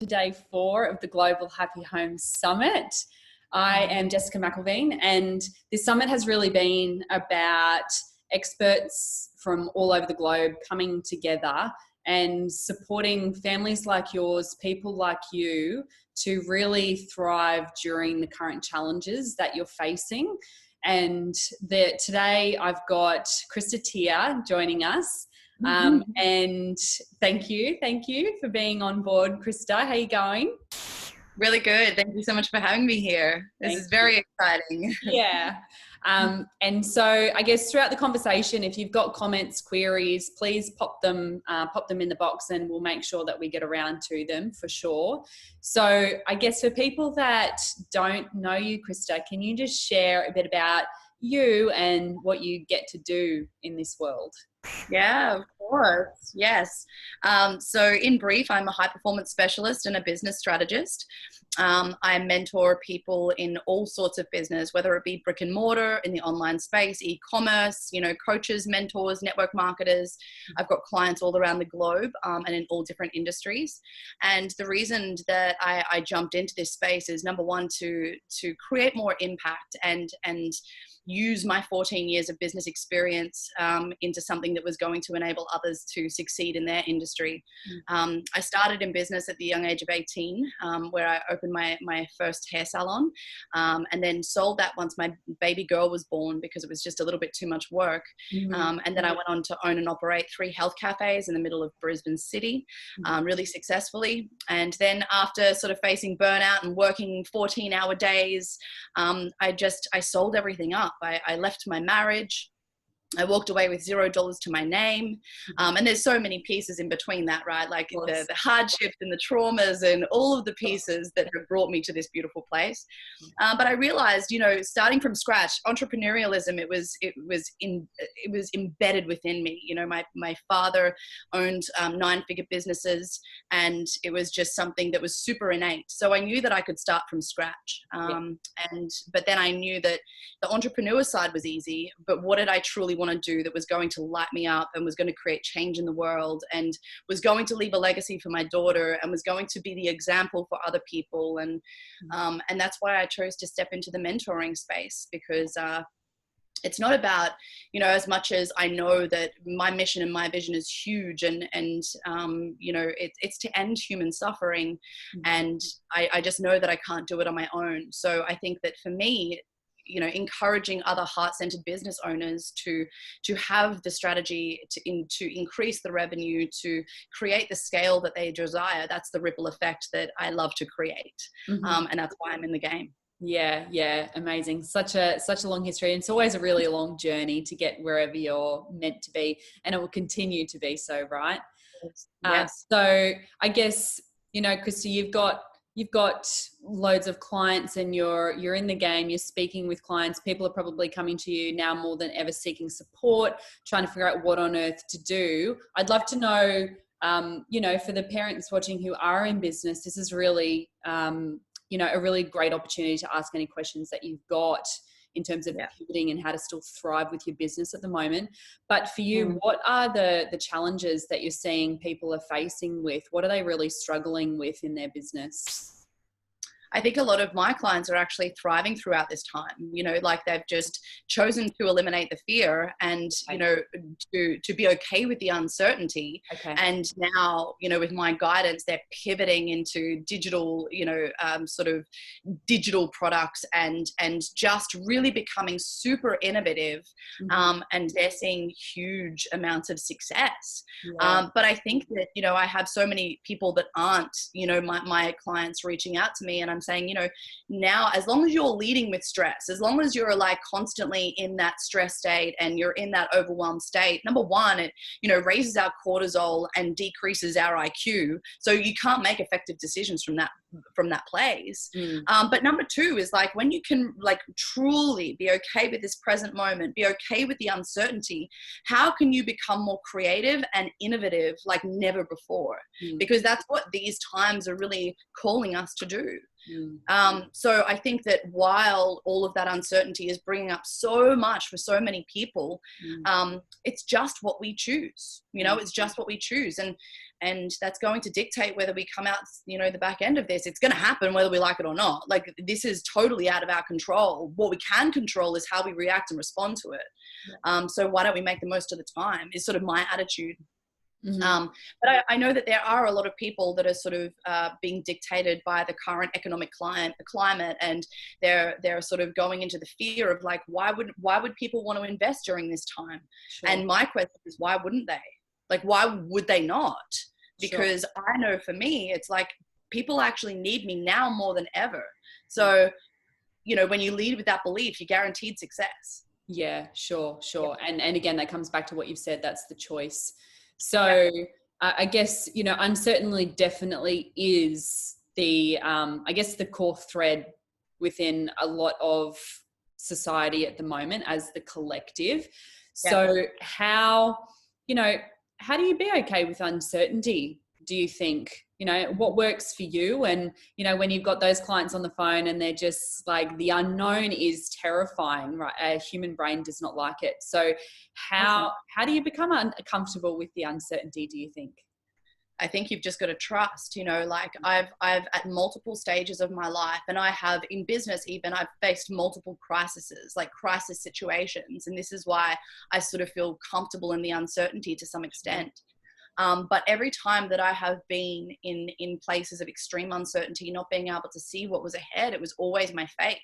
to day 4 of the Global Happy Home Summit. I am Jessica Mcilveen, and this summit has really been about experts from all over the globe coming together and supporting families like yours, people like you, to really thrive during the current challenges that you're facing. And today I've got Krista joining us. And thank you for being on board, Krista. How are you going? Really good. Thank you so much for having me here. This is very exciting. Yeah. And so I guess throughout the conversation, if you've got comments, queries, please pop them in the box and we'll make sure that we get around to them for sure. So I guess for people that don't know you, Krista, can you just share a bit about you and what you get to do in this world? Yeah, of course. Yes. So in brief, I'm a high performance specialist and a business strategist. I mentor people in all sorts of business, whether it be brick and mortar, in the online space, e-commerce, coaches, mentors, network marketers. I've got clients all around the globe and in all different industries. And the reason that I jumped into this space is, number one, to create more impact and use my 14 years of business experience into something that was going to enable others to succeed in their industry. I started in business at the young age of 18, where I opened my first hair salon, and then sold that once my baby girl was born because it was just a little bit too much work. And then I went on to own and operate 3 health cafes in the middle of Brisbane City, really successfully. And then after sort of facing burnout and working 14-hour days, I sold everything up. I left my marriage. I walked away with $0 to my name. And there's so many pieces in between that, right? Like the hardships and the traumas and all of the pieces that have brought me to this beautiful place. But I realized, starting from scratch, entrepreneurialism, it was embedded within me. My father owned 9-figure businesses, and it was just something that was super innate. So I knew that I could start from scratch. But then I knew that the entrepreneur side was easy, but what did I truly want to do that was going to light me up and was going to create change in the world and was going to leave a legacy for my daughter and was going to be the example for other people. And that's why I chose to step into the mentoring space, because it's not about, as much as I know that my mission and my vision is huge and it's to end human suffering. And I just know that I can't do it on my own. So I think that for me, encouraging other heart-centered business owners to have the strategy to increase the revenue, to create the scale that they desire. That's the ripple effect that I love to create. And that's why I'm in the game. Yeah. Amazing. Such a long history. And it's always a really long journey to get wherever you're meant to be. And it will continue to be so, right? Yes. So I guess, Krista, you've got loads of clients and you're in the game, you're speaking with clients. People are probably coming to you now more than ever seeking support, trying to figure out what on earth to do. I'd love to know, for the parents watching who are in business, this is really, a really great opportunity to ask any questions that you've got in terms of pivoting and how to still thrive with your business at the moment. But for you, what are the challenges that you're seeing people are facing with? What are they really struggling with in their business? I think a lot of my clients are actually thriving throughout this time, like they've just chosen to eliminate the fear and, to be okay with the uncertainty. And now, with my guidance, they're pivoting into digital, sort of digital products and just really becoming super innovative. And they're seeing huge amounts of success. But I think that, I have so many people that aren't, my clients reaching out to me, and I'm saying, now, as long as you're leading with stress, as long as you're like constantly in that stress state and you're in that overwhelmed state, number one, it, raises our cortisol and decreases our IQ. So you can't make effective decisions from that place. But number two is like, when you can like truly be okay with this present moment, be okay with the uncertainty, how can you become more creative and innovative like never before? Because that's what these times are really calling us to do. So I think that while all of that uncertainty is bringing up so much for so many people, it's just what we choose. You know, it's just what we choose. And that's going to dictate whether we come out, you know, the back end of this. It's going to happen whether we like it or not. Like, this is totally out of our control. What we can control is how we react and respond to it. So why don't we make the most of the time is sort of my attitude. But I know that there are a lot of people that are sort of being dictated by the current economic climate, and they're sort of going into the fear of like, why would people want to invest during this time? Sure. And my question is, why wouldn't they? Like, why would they not? Because I know for me, it's like, people actually need me now more than ever. So, you know, when you lead with that belief, you're guaranteed success. Yeah, sure. And again, that comes back to what you've said, that's the choice. So I guess, you know, uncertainty definitely is the, I guess, the core thread within a lot of society at the moment as the collective. So how, you know, how do you be okay with uncertainty, do you think? You know, what works for you? And, you know, when you've got those clients on the phone and they're just like, the unknown is terrifying, right? A human brain does not like it. So how do you become comfortable with the uncertainty, do you think? I think you've just got to trust, you know, like I've at multiple stages of my life, and I have in business even, I've faced multiple crises, like crisis situations. And this is why I sort of feel comfortable in the uncertainty to some extent. But every time that I have been in places of extreme uncertainty, not being able to see what was ahead, it was always my faith.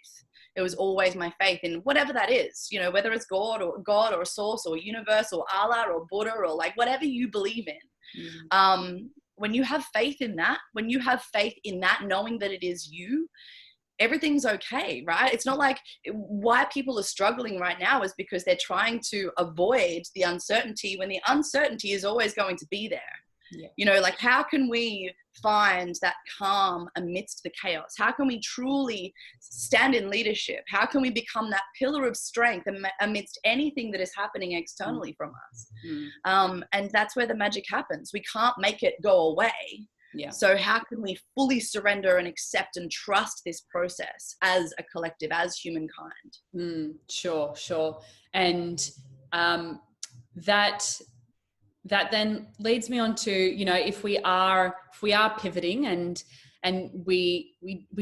It was always my faith in whatever that is, you know, whether it's God or source or universe or Allah or Buddha or like whatever you believe in. When you have faith in that, knowing that it is you, everything's okay, right? It's not like why people are struggling right now is because they're trying to avoid the uncertainty when the uncertainty is always going to be there. Yeah. You know, like, how can we find that calm amidst the chaos? How can we truly stand in leadership? How can we become that pillar of strength amidst anything that is happening externally from us? And that's where the magic happens. We can't make it go away. Yeah. So how can we fully surrender and accept and trust this process as a collective, as humankind? Sure. And that then leads me on to, you know, if we are pivoting and we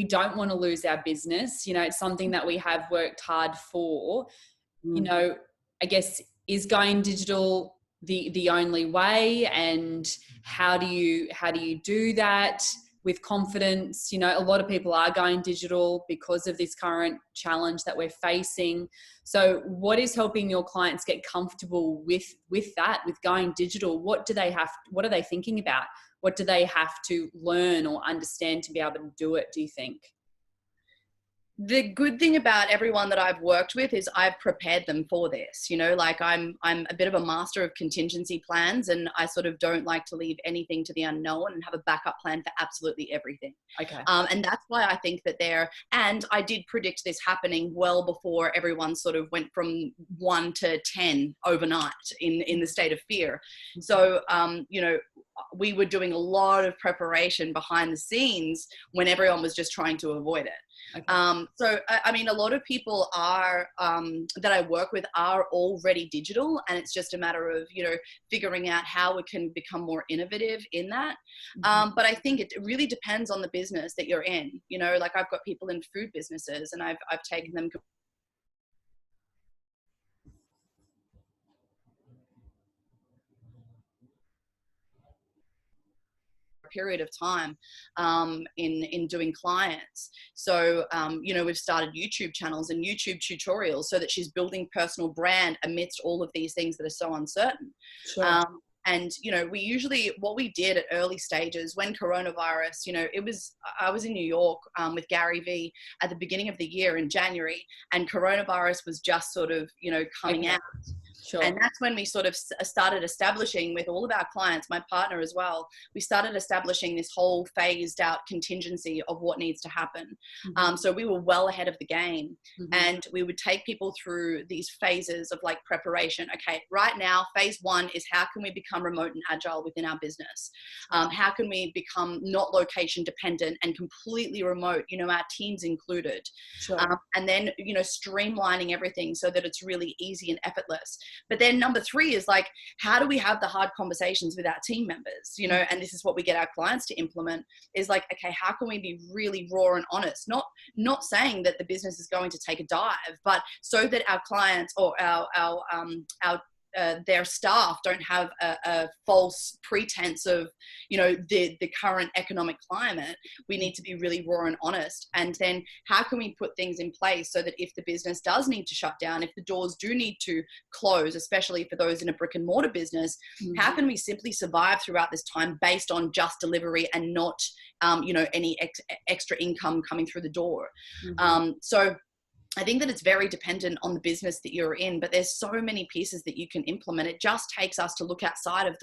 don't want to lose our business, you know, it's something that we have worked hard for, you know, I guess, is going digital the only way? And how do you do that with confidence? You know, a lot of people are going digital because of this current challenge that we're facing. So what is helping your clients get comfortable with that, with going digital? What are they thinking about? What do they have to learn or understand to be able to do it, do you think? The good thing about everyone that I've worked with is I've prepared them for this, you know, like I'm a bit of a master of contingency plans, and I sort of don't like to leave anything to the unknown and have a backup plan for absolutely everything. Okay. And that's why I think that and I did predict this happening well before everyone sort of went from 1 to 10 overnight in the state of fear. So, you know, we were doing a lot of preparation behind the scenes when everyone was just trying to avoid it. Okay. So, I mean, a lot of people are, that I work with are already digital, and it's just a matter of, you know, figuring out how we can become more innovative in that. But I think it really depends on the business that you're in. You know, like I've got people in food businesses, and I've taken them period of time in doing clients. So, you know, we've started YouTube channels and YouTube tutorials so that she's building personal brand amidst all of these things that are so uncertain. Sure. And, you know, what we did at early stages when coronavirus, you know, I was in New York with Gary Vee at the beginning of the year in January, and coronavirus was just sort of, you know, coming out. Sure. And that's when we sort of started establishing with all of our clients, my partner as well, we started establishing this whole phased out contingency of what needs to happen. So we were well ahead of the game, and we would take people through these phases of like preparation. Okay, right now, phase one is how can we become remote and agile within our business? How can we become not location dependent and completely remote, you know, our teams included. Sure. And then, you know, streamlining everything so that it's really easy and effortless. But then number three is like, how do we have the hard conversations with our team members, you know? And this is what we get our clients to implement, is like, okay, how can we be really raw and honest? Not saying that the business is going to take a dive, but so that our clients or their staff don't have a false pretense of, you know, the current economic climate. We need to be really raw and honest. And then how can we put things in place so that if the business does need to shut down, if the doors do need to close, especially for those in a brick and mortar business, how can we simply survive throughout this time based on just delivery and not, you know, any extra income coming through the door? So I think that it's very dependent on the business that you're in, but there's so many pieces that you can implement. It just takes us to look outside of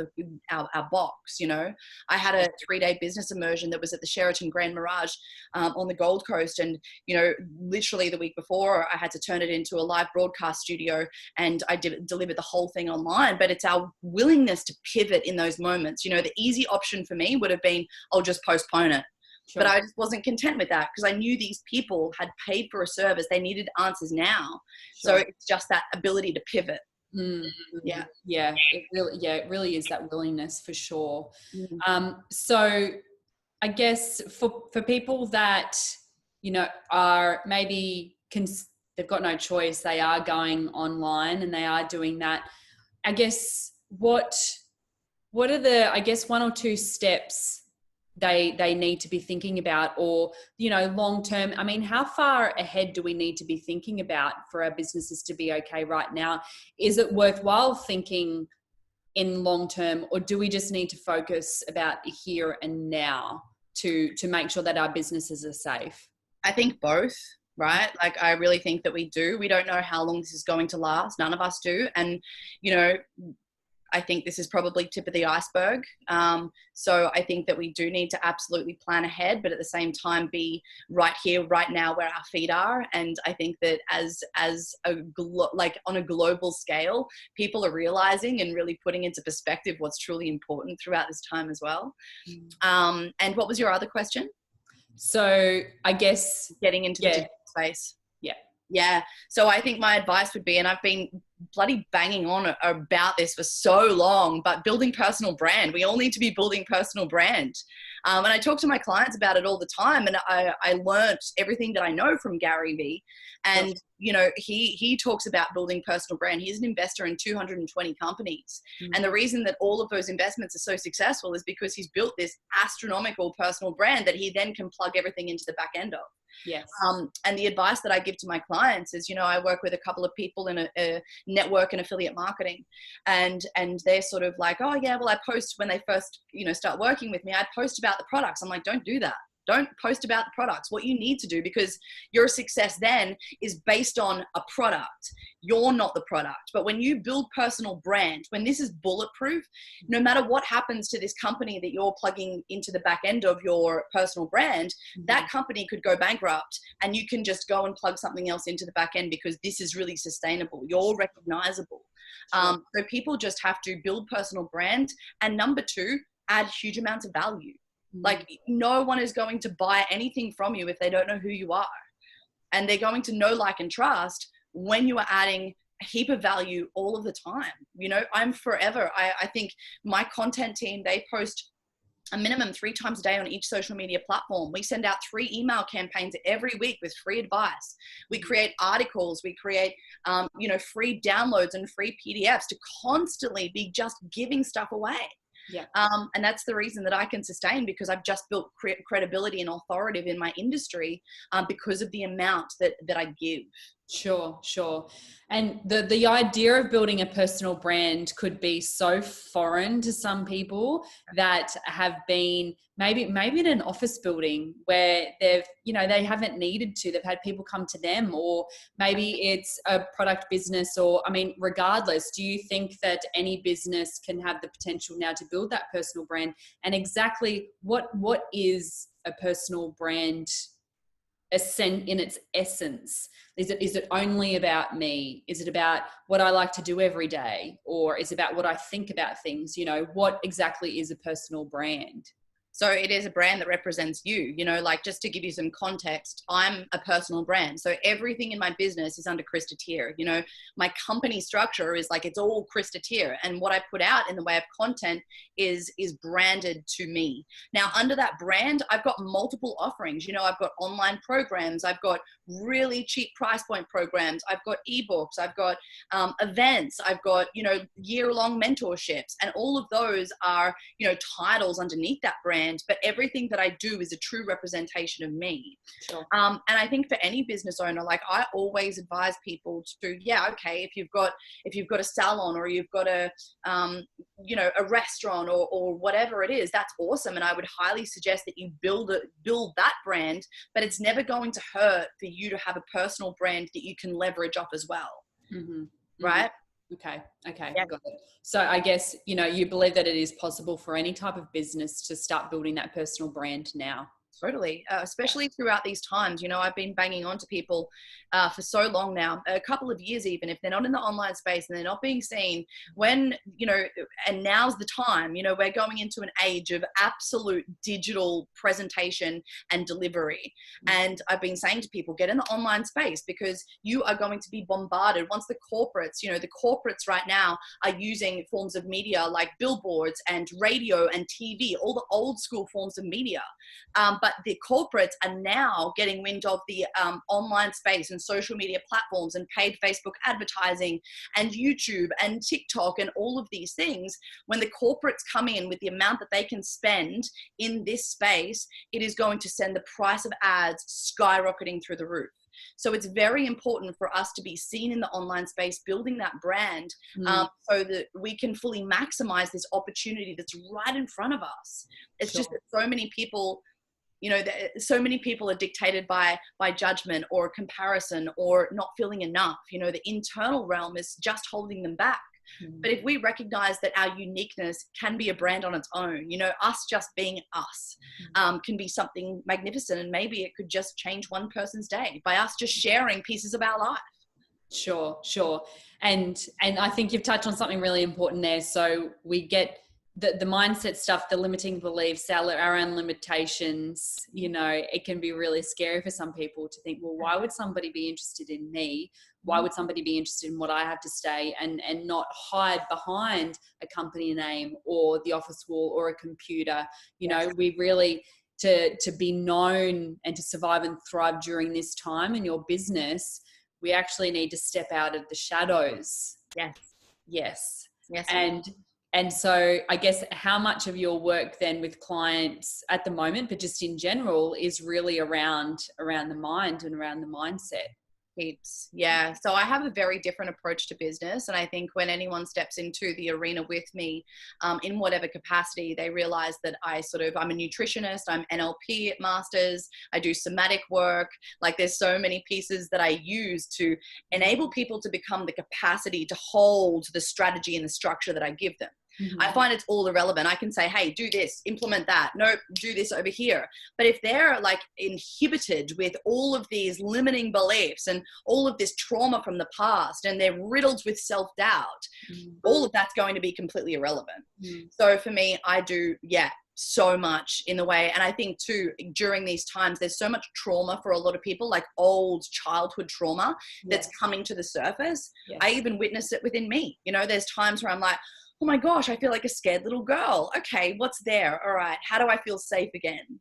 our box. You know, I had a 3-day business immersion that was at the Sheraton Grand Mirage on the Gold Coast. And, you know, literally the week before I had to turn it into a live broadcast studio, and I delivered the whole thing online. But it's our willingness to pivot in those moments. You know, the easy option for me would have been, I'll just postpone it. Sure. But I just wasn't content with that, because I knew these people had paid for a service. They needed answers now. Sure. So it's just that ability to pivot. Yeah. It really is that willingness, for sure. So I guess for people that, you know, are maybe they've got no choice, they are going online and they are doing that. I guess what are the, I guess, 1 or 2 steps they need to be thinking about, or, you know, long term? I mean, how far ahead do we need to be thinking about for our businesses to be okay right now? Is it worthwhile thinking in long term, or do we just need to focus about here and now to make sure that our businesses are safe? I think both, right? Like, I really think that we do. We don't know how long this is going to last. None of us do. And, you know, I think this is probably tip of the iceberg. So I think that we do need to absolutely plan ahead, but at the same time be right here, right now, where our feet are. And I think that as like on a global scale, people are realizing and really putting into perspective what's truly important throughout this time as well. And what was your other question? So I guess getting into the digital space. Yeah. So I think my advice would be, and I've been bloody banging on about this for so long, but building personal brand. We all need to be building personal brand. And I talk to my clients about it all the time. And I learned everything that I know from Gary Vee. And, you know, he talks about building personal brand. He's an investor in 220 companies. And the reason that all of those investments are so successful is because he's built this astronomical personal brand that he then can plug everything into the back end of. Yes. And the advice that I give to my clients is, you know, I work with a couple of people in a network and affiliate marketing, and they're sort of like, oh yeah, well, I post when they first, you know, start working with me, I post about the products. I'm like, don't do that. Don't post about the products. What you need to do, because your success then is based on a product. You're not the product. But when you build personal brand, when this is bulletproof, no matter what happens to this company that you're plugging into the back end of your personal brand, that company could go bankrupt, and you can just go and plug something else into the back end because this is really sustainable. You're recognizable. So people just have to build personal brand. And number 2, add huge amounts of value. Like, no one is going to buy anything from you if they don't know who you are. And they're going to know, like, and trust when you are adding a heap of value all of the time. You know, I'm forever. I think my content team, they post a minimum 3 times a day on each social media platform. We send out 3 email campaigns every week with free advice. We create articles. We create, you know, free downloads and free PDFs to constantly be just giving stuff away. Yeah. And that's the reason that I can sustain, because I've just built credibility and authority in my industry because of the amount that I give. Sure, sure. And the idea of building a personal brand could be so foreign to some people that have been maybe in an office building where they haven't needed to. They've had people come to them, or maybe it's a product business, or I mean, regardless, do you think that any business can have the potential now to build that personal brand? And exactly what is a personal brand in its essence? Is it only about me? Is it about what I like to do every day? Or is it about what I think about things? What exactly is a personal brand? So it is a brand that represents you, like, just to give you some context, I'm a personal brand. So everything in my business is under Krista tier. My company structure is like, it's all Krista tier. And what I put out in the way of content is branded to me. Now, under that brand, I've got multiple offerings. I've got online programs. I've got really cheap price point programs. I've got ebooks. I've got events. I've got, year-long mentorships. And all of those are, titles underneath that brand. But everything that I do is a true representation of me. Sure. And I think for any business owner, like, I always advise people to, okay, if you've got a salon, or you've got a restaurant, or whatever it is, that's awesome. And I would highly suggest that you build that brand, but it's never going to hurt for you to have a personal brand that you can leverage off as well. Mm-hmm. Right? Okay. Yeah. Got it. So I guess, you believe that it is possible for any type of business to start building that personal brand now. Totally. Especially throughout these times, I've been banging on to people for so long now, a couple of years, even if they're not in the online space and they're not being seen, when, and now's the time, we're going into an age of absolute digital presentation and delivery. And I've been saying to people, get in the online space, because you are going to be bombarded once the corporates right now are using forms of media like billboards and radio and TV, all the old school forms of media. But the corporates are now getting wind of the online space and social media platforms and paid Facebook advertising and YouTube and TikTok and all of these things. When the corporates come in with the amount that they can spend in this space, it is going to send the price of ads skyrocketing through the roof. So it's very important for us to be seen in the online space, building that brand, so that we can fully maximize this opportunity that's right in front of us. It's just that so many people, so many people are dictated by judgment or comparison or not feeling enough. The internal realm is just holding them back. But if we recognize that our uniqueness can be a brand on its own, us just being us, can be something magnificent. And maybe it could just change one person's day by us just sharing pieces of our life. Sure. And I think you've touched on something really important there. So we get the mindset stuff, the limiting beliefs, our own limitations. It can be really scary for some people to think, well, why would somebody be interested in me? Why would somebody be interested in what I have to say, and not hide behind a company name or the office wall or a computer? We really, to be known and to survive and thrive during this time in your business, we actually need to step out of the shadows. Yes. And so I guess how much of your work then with clients at the moment, but just in general, is really around the mind and around the mindset? Heaps. Yeah. So I have a very different approach to business. And I think when anyone steps into the arena with me, in whatever capacity, they realize that I'm a nutritionist, I'm NLP masters, I do somatic work. Like, there's so many pieces that I use to enable people to become the capacity to hold the strategy and the structure that I give them. I find it's all irrelevant. I can say, hey, do this, implement that. No, do this over here. But if they're like inhibited with all of these limiting beliefs and all of this trauma from the past, and they're riddled with self-doubt, all of that's going to be completely irrelevant. So for me, I do, so much in the way. And I think too, during these times, there's so much trauma for a lot of people, like old childhood trauma that's coming to the surface. I even witness it within me. There's times where I'm like, oh my gosh, I feel like a scared little girl. Okay, what's there? All right, how do I feel safe again?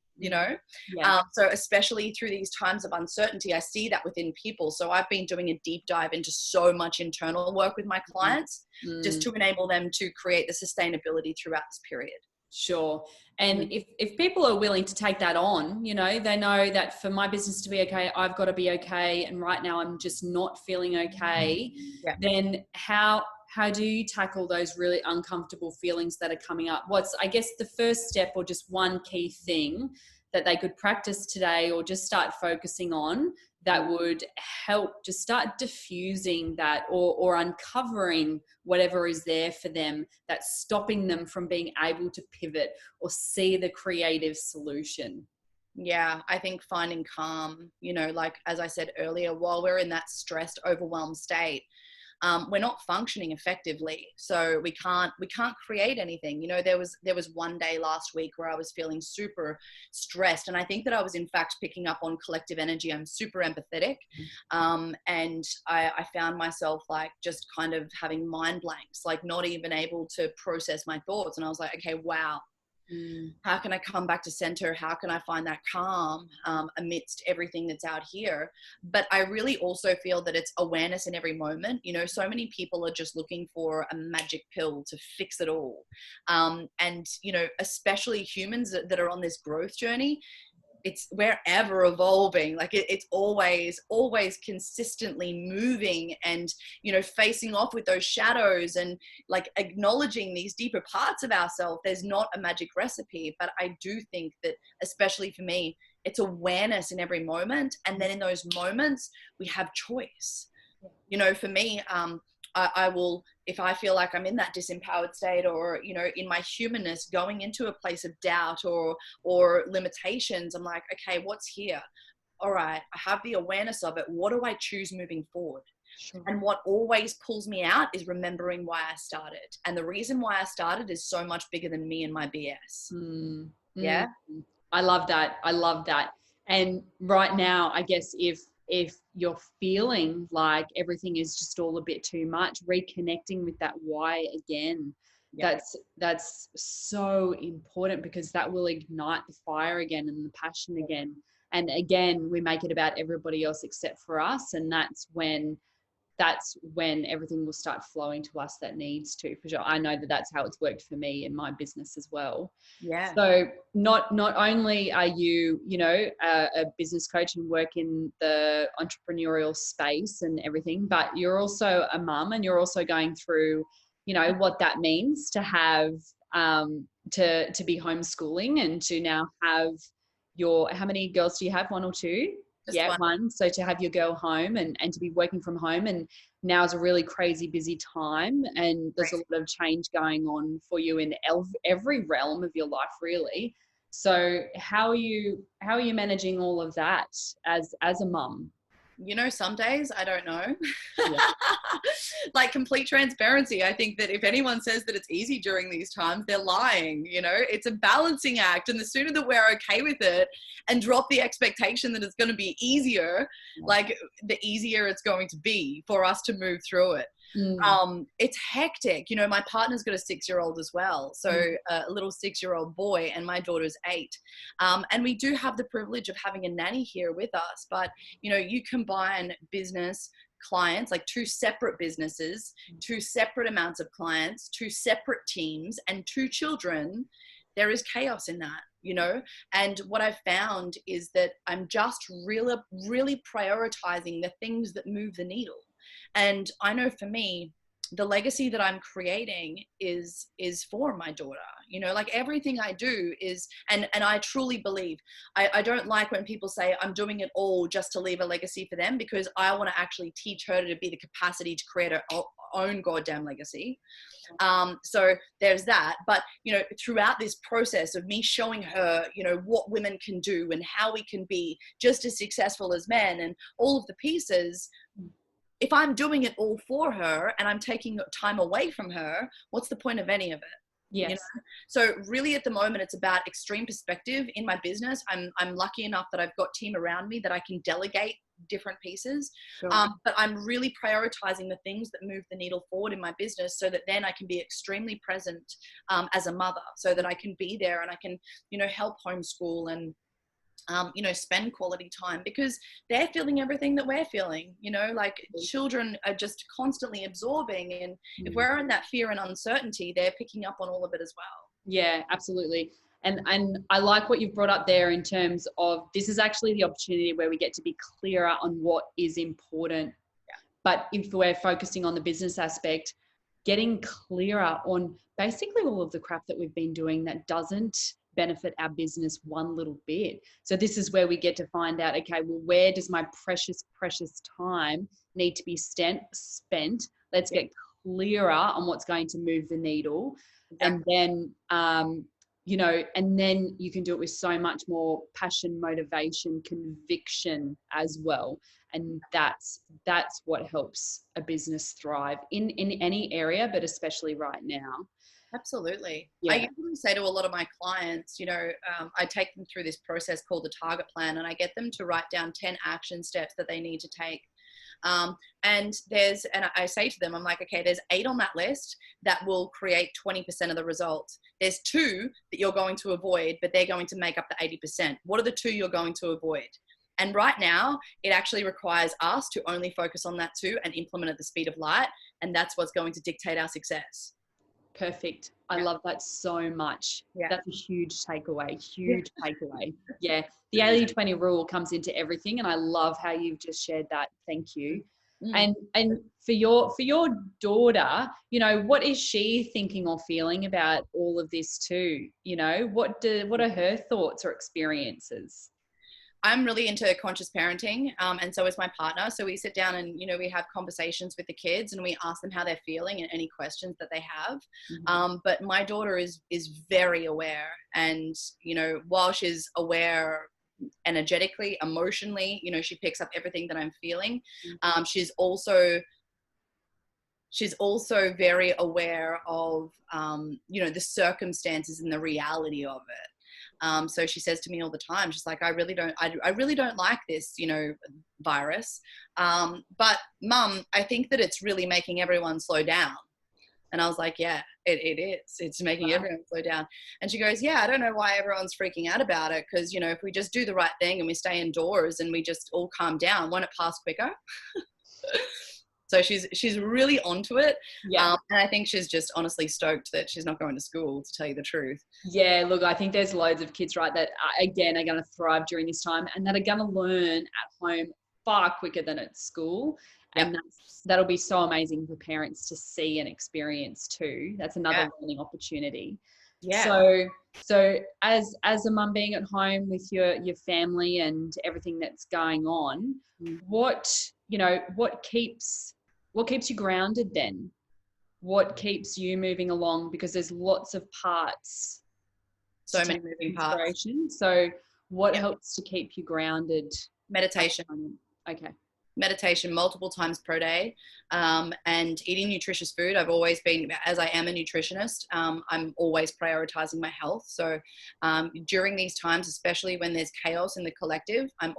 So especially through these times of uncertainty, I see that within people. So I've been doing a deep dive into so much internal work with my clients, just to enable them to create the sustainability throughout this period. Sure. And if people are willing to take that on, you know, they know that for my business to be okay, I've got to be okay. And right now I'm just not feeling okay. Yeah. Then how do you tackle those really uncomfortable feelings that are coming up? What's, I guess, the first step or just one key thing that they could practice today or just start focusing on that would help just start diffusing that or uncovering whatever is there for them that's stopping them from being able to pivot or see the creative solution? Yeah, I think finding calm, you know, like as I said earlier, while we're in that stressed, overwhelmed state, we're not functioning effectively. So we can't create anything. You know, there was one day last week where I was feeling super stressed, and I think that I was in fact picking up on collective energy. I'm super empathetic, and I found myself like just kind of having mind blanks, like not even able to process my thoughts. And I was like, okay, wow. How can I come back to center? How can I find that calm amidst everything that's out here? But I really also feel that it's awareness in every moment. You know, so many people are just looking for a magic pill to fix it all. And, you know, especially humans that are on this growth journey, we're ever evolving. Like it's always consistently moving and, you know, facing off with those shadows and like acknowledging these deeper parts of ourselves. There's not a magic recipe, but I do think that, especially for me, it's awareness in every moment. And then in those moments we have choice. You know, for me, I will, if I feel like I'm in that disempowered state or, you know, in my humanness going into a place of doubt or limitations, I'm like, okay, what's here? All right, I have the awareness of it. What do I choose moving forward? Sure. And what always pulls me out is remembering why I started. And the reason why I started is so much bigger than me and my BS. Yeah. I love that. I love that. And right now, I guess if you're feeling like everything is just all a bit too much, reconnecting with that why again, that's so important, because that will ignite the fire again and the passion again. And again, we make it about everybody else except for us. And that's when everything will start flowing to us that needs to, for sure. I know that that's how it's worked for me in my business as well. Yeah. So not only are you, you know, a business coach and work in the entrepreneurial space and everything, but you're also a mum, and you're also going through, you know, what that means to have, to be homeschooling and to now have how many girls do you have? One or two? Just one. So to have your girl home and to be working from home, and now is a really crazy busy time, and there's a lot of change going on for you in every realm of your life, really. So how are you managing all of that as a mum? You know, some days I don't know. Like complete transparency. I think that if anyone says that it's easy during these times, they're lying. You know, it's a balancing act. And the sooner that we're okay with it and drop the expectation that it's going to be easier, like the easier it's going to be for us to move through it. It's hectic. You know, my partner's got a 6-year-old as well. So a little 6-year-old boy, and my daughter's 8. And we do have the privilege of having a nanny here with us. But, you know, you combine business, clients, like 2 separate businesses, 2 separate amounts of clients, 2 separate teams, and 2 children. There is chaos in that, you know. And what I've found is that I'm just really prioritizing the things that move the needle. And I know for me, the legacy that I'm creating is for my daughter. You know, like everything I do is, and I truly believe, I don't like when people say I'm doing it all just to leave a legacy for them, because I want to actually teach her to be the capacity to create her own goddamn legacy. So there's that. But, you know, throughout this process of me showing her, you know, what women can do and how we can be just as successful as men and all of the pieces, if I'm doing it all for her and I'm taking time away from her, what's the point of any of it? Yes. You know? So really at the moment, it's about extreme perspective in my business. I'm lucky enough that I've got team around me that I can delegate different pieces. Sure. But I'm really prioritizing the things that move the needle forward in my business, so that then I can be extremely present as a mother, so that I can be there and I can, you know, help homeschool and you know, spend quality time, because they're feeling everything that we're feeling, you know, like children are just constantly absorbing. And if we're in that fear and uncertainty, they're picking up on all of it as well. Yeah, absolutely. And I like what you've brought up there in terms of this is actually the opportunity where we get to be clearer on what is important. But if we're focusing on the business aspect, getting clearer on basically all of the crap that we've been doing that doesn't benefit our business one little bit. So this is where we get to find out, okay, well, where does my precious, precious time need to be spent? Let's get clearer on what's going to move the needle. And then, you know, and then you can do it with so much more passion, motivation, conviction as well. And that's what helps a business thrive in any area, but especially right now. Absolutely. Yeah. I usually say to a lot of my clients, you know, I take them through this process called the target plan, and I get them to write down 10 action steps that they need to take. And I say to them, I'm like, okay, there's 8 on that list that will create 20% of the results. There's 2 that you're going to avoid, but they're going to make up the 80%. What are the 2 you're going to avoid? And right now, it actually requires us to only focus on that 2 and implement at the speed of light. And that's what's going to dictate our success. Perfect. I love that so much. Yeah. That's a huge takeaway. Takeaway. Yeah. The 80-20 rule comes into everything. And I love how you've just shared that. Thank you. And for your daughter, you know, what is she thinking or feeling about all of this too? You know, what are her thoughts or experiences? I'm really into conscious parenting, and so is my partner. So we sit down and, you know, we have conversations with the kids and we ask them how they're feeling and any questions that they have. But my daughter is very aware, and, you know, while she's aware energetically, emotionally, you know, she picks up everything that I'm feeling. She's also very aware of, you know, the circumstances and the reality of it. So she says to me all the time, she's like, I really don't like this, you know, virus. But Mum, I think that it's really making everyone slow down. And I was like, yeah, it is. It's making everyone slow down. And she goes, yeah, I don't know why everyone's freaking out about it. Because, you know, if we just do the right thing and we stay indoors and we just all calm down, won't it pass quicker? So she's really onto it. And I think she's just honestly stoked that she's not going to school, to tell you the truth. Yeah, look, I think there's loads of kids, right, that again are going to thrive during this time and that are going to learn at home far quicker than at school. And that'll be so amazing for parents to see and experience too. That's another learning opportunity. So as a mum being at home with your family and everything that's going on, what keeps you grounded then? What keeps you moving along? Because there's lots of parts. So many moving parts. So what helps to keep you grounded? Meditation. Okay. Meditation multiple times per day, and eating nutritious food. I've always been, as I am a nutritionist, I'm always prioritizing my health. So during these times, especially when there's chaos in the collective, I'm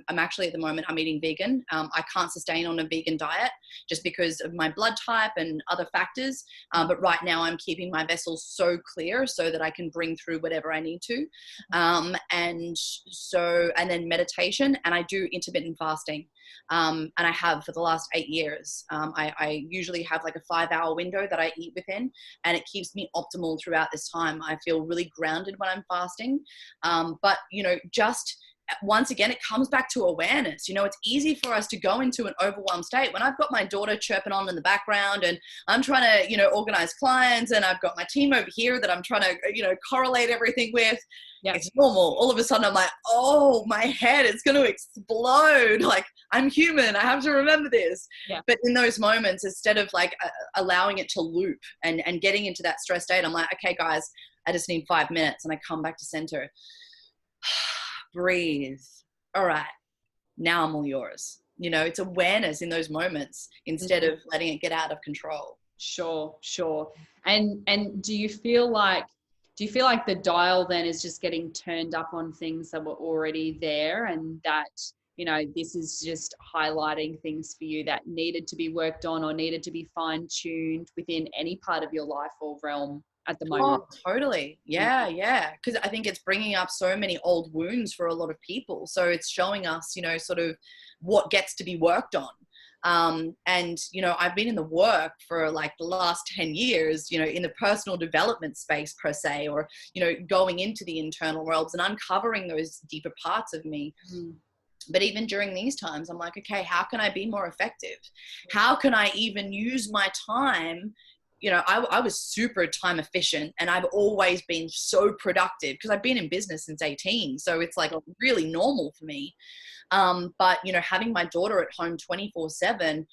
actually at the moment, I'm eating vegan. I can't sustain on a vegan diet just because of my blood type and other factors. But right now I'm keeping my vessels so clear so that I can bring through whatever I need to. And then meditation, and I do intermittent fasting. And I have for the last 8 years. I usually have like a 5-hour window that I eat within, and it keeps me optimal throughout this time. I feel really grounded when I'm fasting. But, you know, just once again, it comes back to awareness. You know, it's easy for us to go into an overwhelmed state when I've got my daughter chirping on in the background and I'm trying to, you know, organize clients, and I've got my team over here that I'm trying to, you know, correlate everything with. It's normal. All of a sudden I'm like, oh, my head is going to explode. Like, I'm human. I have to remember this. But in those moments, instead of like allowing it to loop and getting into that stress state, I'm like, okay, guys, I just need 5 minutes. And I come back to center. Breathe. All right. Now I'm all yours. You know, it's awareness in those moments instead of letting it get out of control. Sure. And do you feel like the dial then is just getting turned up on things that were already there, and that, you know, this is just highlighting things for you that needed to be worked on or needed to be fine-tuned within any part of your life or realm at the moment? Oh, totally. Yeah. Because I think it's bringing up so many old wounds for a lot of people. So it's showing us, you know, sort of what gets to be worked on. And, you know, I've been in the work for like the last 10 years, you know, in the personal development space per se, or, you know, going into the internal realms and uncovering those deeper parts of me. But even during these times, I'm like, okay, how can I be more effective? How can I even use my time? You know, I was super time efficient, and I've always been so productive because I've been in business since 18. So it's like really normal for me. But, you know, having my daughter at home 24/7,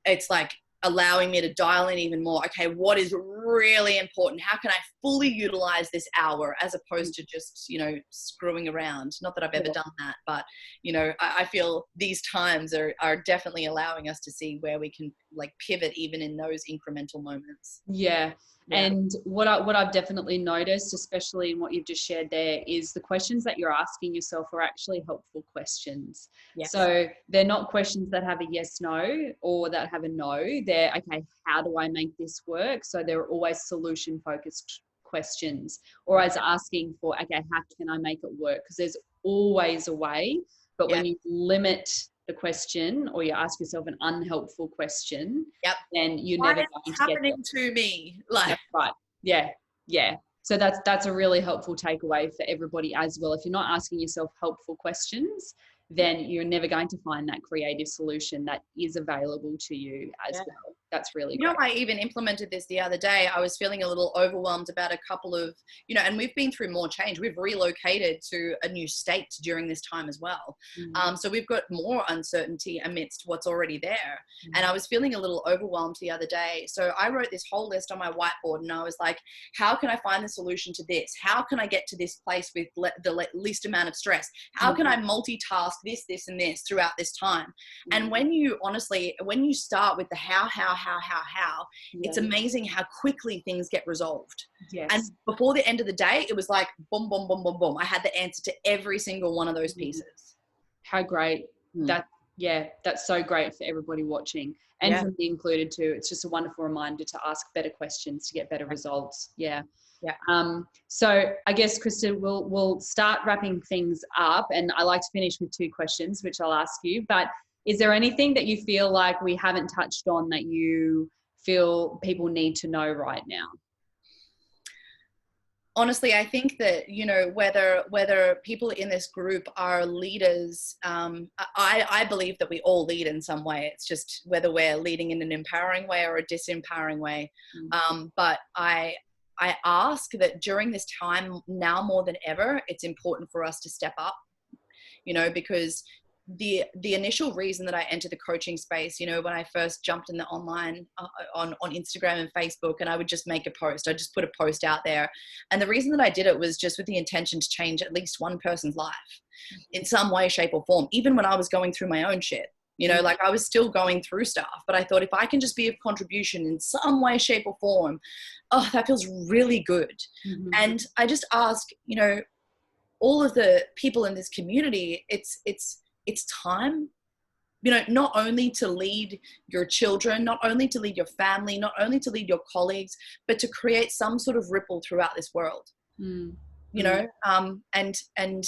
it's like allowing me to dial in even more. Okay, what is really important? How can I fully utilize this hour as opposed to just, you know, screwing around? Not that I've ever done that, but, you know, I feel these times are definitely allowing us to see where we can like pivot even in those incremental moments. Yeah. And what I've definitely noticed, especially in what you've just shared there, is the questions that you're asking yourself are actually helpful questions. Yes. So they're not questions that have a yes, no, or that have a no. They're, okay, how do I make this work? So they're always solution focused questions, or as asking for, okay, how can I make it work? Because there's always a way. But when you limit the question, or you ask yourself an unhelpful question, then you're never going to get happening to me. Like, that's right. Yeah. So that's a really helpful takeaway for everybody as well. If you're not asking yourself helpful questions, then you're never going to find that creative solution that is available to you as well. That's really great. You know, I even implemented this the other day. I was feeling a little overwhelmed about a couple of, you know, and we've been through more change. We've relocated to a new state during this time as well. So we've got more uncertainty amidst what's already there. And I was feeling a little overwhelmed the other day. So I wrote this whole list on my whiteboard, and I was like, how can I find the solution to this? How can I get to this place with the least amount of stress? How can I multitask this and this throughout this time? And when you honestly, when you start with the how, it's amazing how quickly things get resolved. And before the end of the day, it was like boom, boom, boom, boom, boom. I had the answer to every single one of those pieces. How great. That's so great for everybody watching, and for me included too. It's just a wonderful reminder to ask better questions to get better results. So I guess, Krista, we'll start wrapping things up, and I like to finish with 2 questions, which I'll ask you. But is there anything that you feel like we haven't touched on that you feel people need to know right now? Honestly, I think that, you know, whether people in this group are leaders, I believe that we all lead in some way. It's just whether we're leading in an empowering way or a disempowering way. But I ask that during this time, now more than ever, it's important for us to step up, you know, because the initial reason that I entered the coaching space, you know, when I first jumped in the online on Instagram and Facebook, and I would just make a post, I just put a post out there. And the reason that I did it was just with the intention to change at least one person's life in some way, shape or form, even when I was going through my own shit. You know, like I was still going through stuff, but I thought if I can just be of contribution in some way, shape or form, oh, that feels really good. And I just ask, you know, all of the people in this community, it's time, you know, not only to lead your children, not only to lead your family, not only to lead your colleagues, but to create some sort of ripple throughout this world. You know, and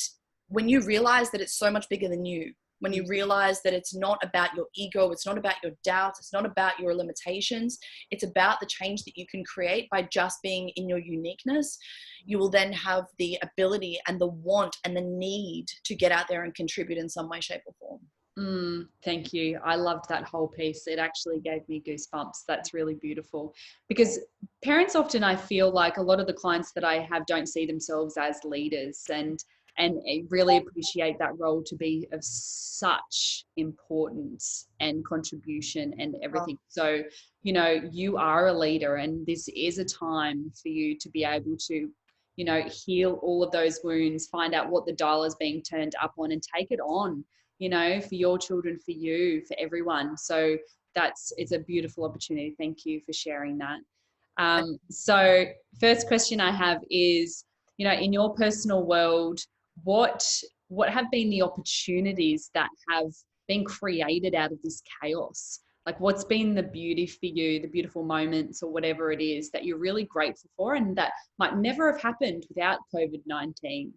when you realize that it's so much bigger than you, when you realize that it's not about your ego, it's not about your doubts, it's not about your limitations, it's about the change that you can create by just being in your uniqueness, you will then have the ability and the want and the need to get out there and contribute in some way, shape or form. Thank you. I loved that whole piece. It actually gave me goosebumps. That's really beautiful, because parents often, I feel like a lot of the clients that I have don't see themselves as leaders, and really appreciate that role to be of such importance and contribution and everything. So, you know, you are a leader, and this is a time for you to be able to, you know, heal all of those wounds, find out what the dial is being turned up on, and take it on, you know, for your children, for you, for everyone. So it's a beautiful opportunity. Thank you for sharing that. So first question I have is, you know, in your personal world, what have been the opportunities that have been created out of this chaos? Like, what's been the beauty for you, the beautiful moments or whatever it is that you're really grateful for, and that might never have happened without COVID-19?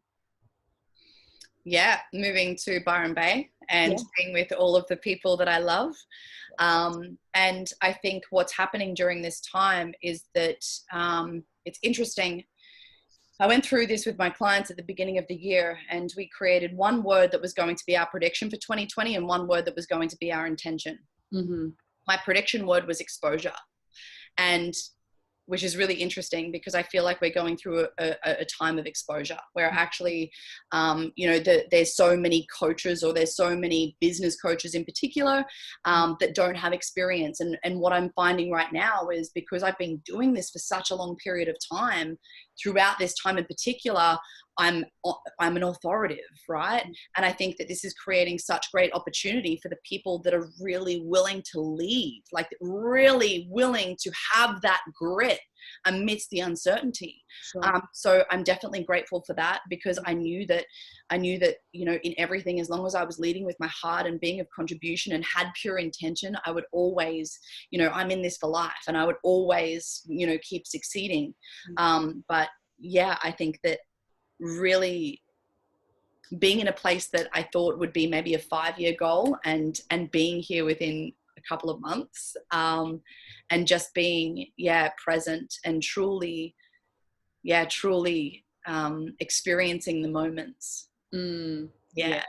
Yeah, moving to Byron Bay and being with all of the people that I love. And I think what's happening during this time is that it's interesting. I went through this with my clients at the beginning of the year, and we created one word that was going to be our prediction for 2020 and one word that was going to be our intention. My prediction word was exposure, and which is really interesting because I feel like we're going through a time of exposure where actually, there's so many coaches, or there's so many business coaches in particular that don't have experience. And what I'm finding right now is, because I've been doing this for such a long period of time, throughout this time in particular, I'm an authoritative, right? And I think that this is creating such great opportunity for the people that are really willing to lead, like really willing to have that grit amidst the uncertainty. Sure. So I'm definitely grateful for that, because I knew that, in everything, as long as I was leading with my heart and being of contribution and had pure intention, I would always, I'm in this for life, and I would always, keep succeeding. But yeah, I think that really being in a place that I thought would be maybe a 5-year goal, and being here within a couple of months, and just being present and truly experiencing the moments. Yeah,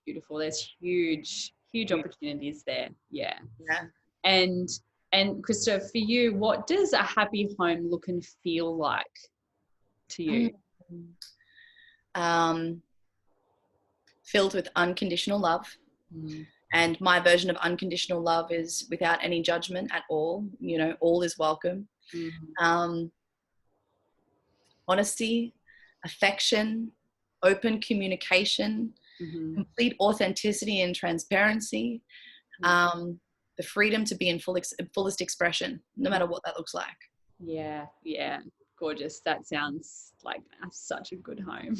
beautiful. There's huge opportunities there. And Krista, for you, what does a happy home look and feel like to you? Filled with unconditional love. And my version of unconditional love is without any judgment at all. All is welcome. Honesty, affection, open communication, complete authenticity and transparency, the freedom to be in fullest expression, no matter what that looks like. Yeah. Gorgeous. That sounds like such a good home.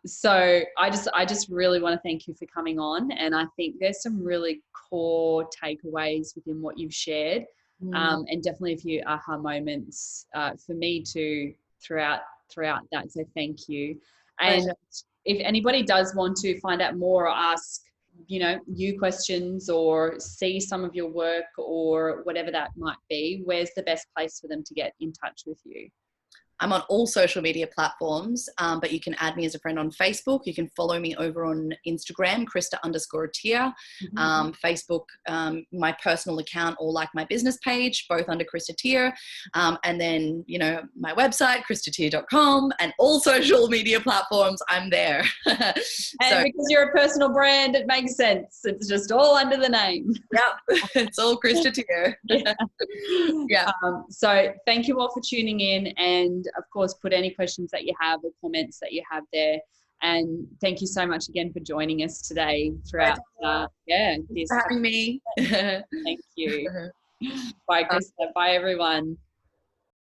So I just really want to thank you for coming on, and I think there's some really core takeaways within what you've shared, and definitely a few aha moments for me too throughout that. So thank you. And if anybody does want to find out more or ask you questions or see some of your work or whatever that might be, where's the best place for them to get in touch with you? I'm on all social media platforms, but you can add me as a friend on Facebook. You can follow me over on Instagram, Krista_Attia. Facebook, my personal account, or like my business page, both under Krista Attia. And then, my website, kristattia.com, and all social media platforms, I'm there. And because you're a personal brand, it makes sense. It's just all under the name. Yep. It's all Krista Attia. Yeah. So thank you all for tuning in, and of course, put any questions that you have or comments that you have there. And thank you so much again for joining us today throughout. This having me. Thank you. Bye, Krista. Bye, everyone.